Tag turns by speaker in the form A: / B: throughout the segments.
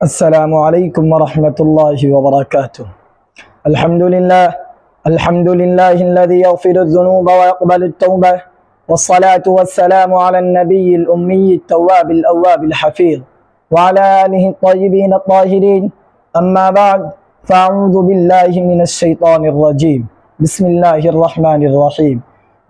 A: السلام عليكم ورحمة الله وبركاته. الحمد لله الذي يغفر الذنوب ويقبل التوبة، والصلاة والسلام على النبي الأمي التواب الأواب الحفيظ وعلى آله الطيبين الطاهرين. أما بعد، فأعوذ بالله من الشيطان الرجيم. بسم الله الرحمن الرحيم.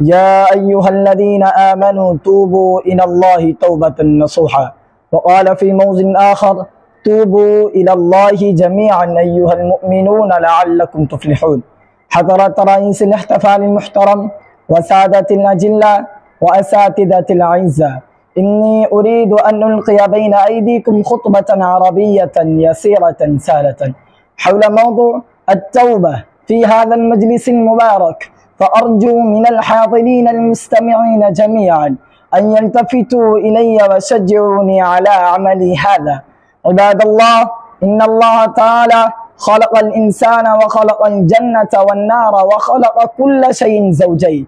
A: يا أيها الذين آمنوا توبوا إلى الله توبة نصوحا. وقال في موضع آخر: توبوا إلى الله جميعا أيها المؤمنون لعلكم تفلحون. حضرة رئيس الاحتفال المحترم وسادة الأجلة وأساتذة الأعزاء، إني أريد أن ألقي بين أيديكم خطبة عربية يسيرة سهلة حول موضوع التوبة في هذا المجلس المبارك، فأرجو من الحاضرين المستمعين جميعا أن يلتفتوا إلي ويشجعوني على عملي هذا. عباد الله، إن الله تعالى خلق الإنسان وخلق الجنة والنار وخلق كل شيء زوجين،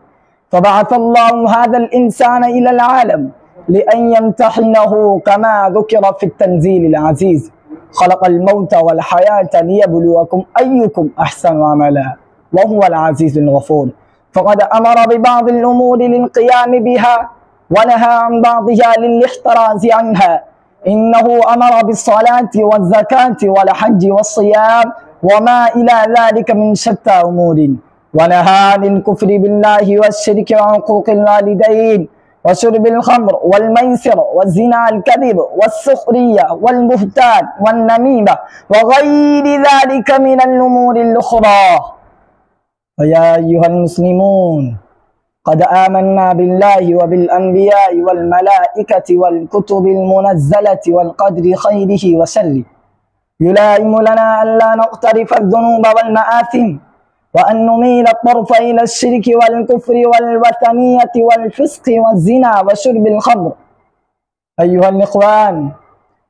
A: فبعث الله هذا الإنسان إلى العالم لأن يمتحنه كما ذكر في التنزيل العزيز: خلق الموت والحياة ليبلوكم أيكم أحسن عملا وهو العزيز الغفور. فقد أمر ببعض الأمور للقيام بها ونهى عن بعضها للاحتراز عنها. إنه أمر بالصلاة والزكاة والحج والصيام وما إلى ذلك من شتى أمور، ونهى عن الكفر بالله والشرك وعقوق الوالدين وشرب الخمر والميسر والزنا الكذب والسخرية والبهتان والنميمة وغير ذلك من الأمور الأخرى. فيا أيها المسلمون، قد آمنا بالله وبالأنبياء والملائكة والكتب المنزلة والقدر خيره وشره. يلائم لنا ألا نقترف الذنوب والمآثم، وأن نميل الطرف إلى الشرك والكفر والوثنية والفسق والزنا وشرب الخمر. أيها الإخوان،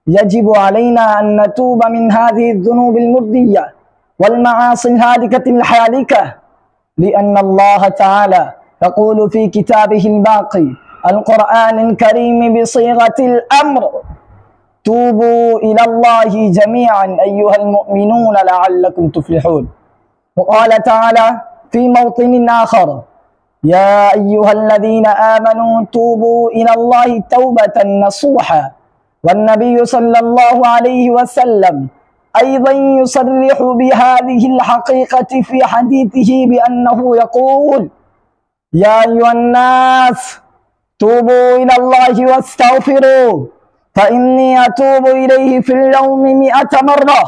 A: يجب علينا أن نتوب من هذه الذنوب المردية والمعاصي الهالكة الحالكة، لأن الله تعالى يقول في كتابه الباقي القرآن الكريم بصيغة الأمر: توبوا إلى الله جميعا أيها المؤمنون لعلكم تفلحون. وقال تعالى في موطن آخر: يا أيها الذين آمنوا توبوا إلى الله توبة نصوحا. والنبي صلى الله عليه وسلم أيضا يصرح بهذه الحقيقة في حديثه بأنه يقول: يا أيها الناس توبوا إلى الله واستغفروا فإني أتوب إليه في اليوم 100 مرة.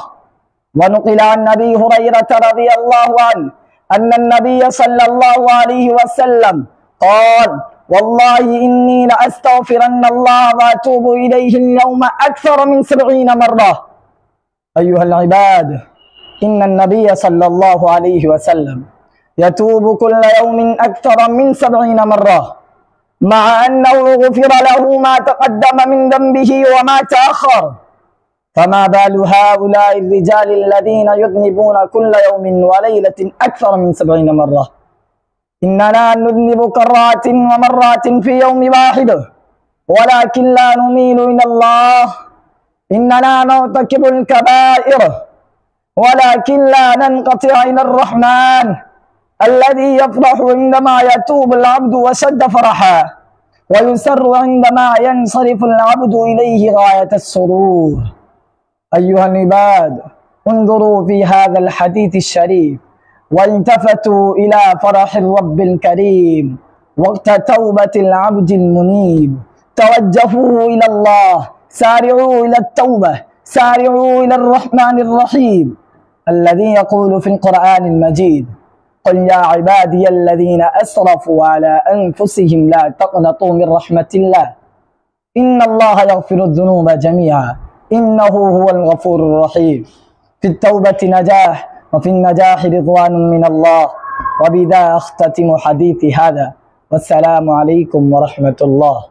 A: ونقل عن أبي هريرة رضي الله عنه أن النبي صلى الله عليه وسلم قال: والله إني لأستغفرن الله وأتوب إليه اليوم أكثر من 70 مرة. أيها العباد، إن النبي صلى الله عليه وسلم يتوب كل يوم أكثر من 70 مرة، مع أنه غفر له ما تقدم من ذنبه وما تأخر. فما بال هؤلاء الرجال الذين يذنبون كل يوم وليلة أكثر من 70 مرة؟ إننا نذنب كرات ومرات في يوم واحد، ولكن لا نميل إلى الله. إننا نرتكب الكبائر ولكن لا ننقطع إلى الرحمن الذي يفرح عندما يتوب العبد وشد فرحا، ويسر عندما ينصرف العبد إليه غاية السرور. أيها العباد، انظروا في هذا الحديث الشريف والتفتوا إلى فرح الرب الكريم وقت توبة العبد المنيب. توجهوا إلى الله، سارعوا إلى التوبة، سارعوا إلى الرحمن الرحيم الذي يقول في القرآن المجيد: قل يا عبادي الذين أسرفوا على أنفسهم لا تقنطوا من رحمة الله إن الله يغفر الذنوب جميعا إنه هو الغفور الرحيم. في التوبة نجاح، وفي النجاح رضوان من الله. وبذا أختتم حديثي هذا، والسلام عليكم ورحمة الله.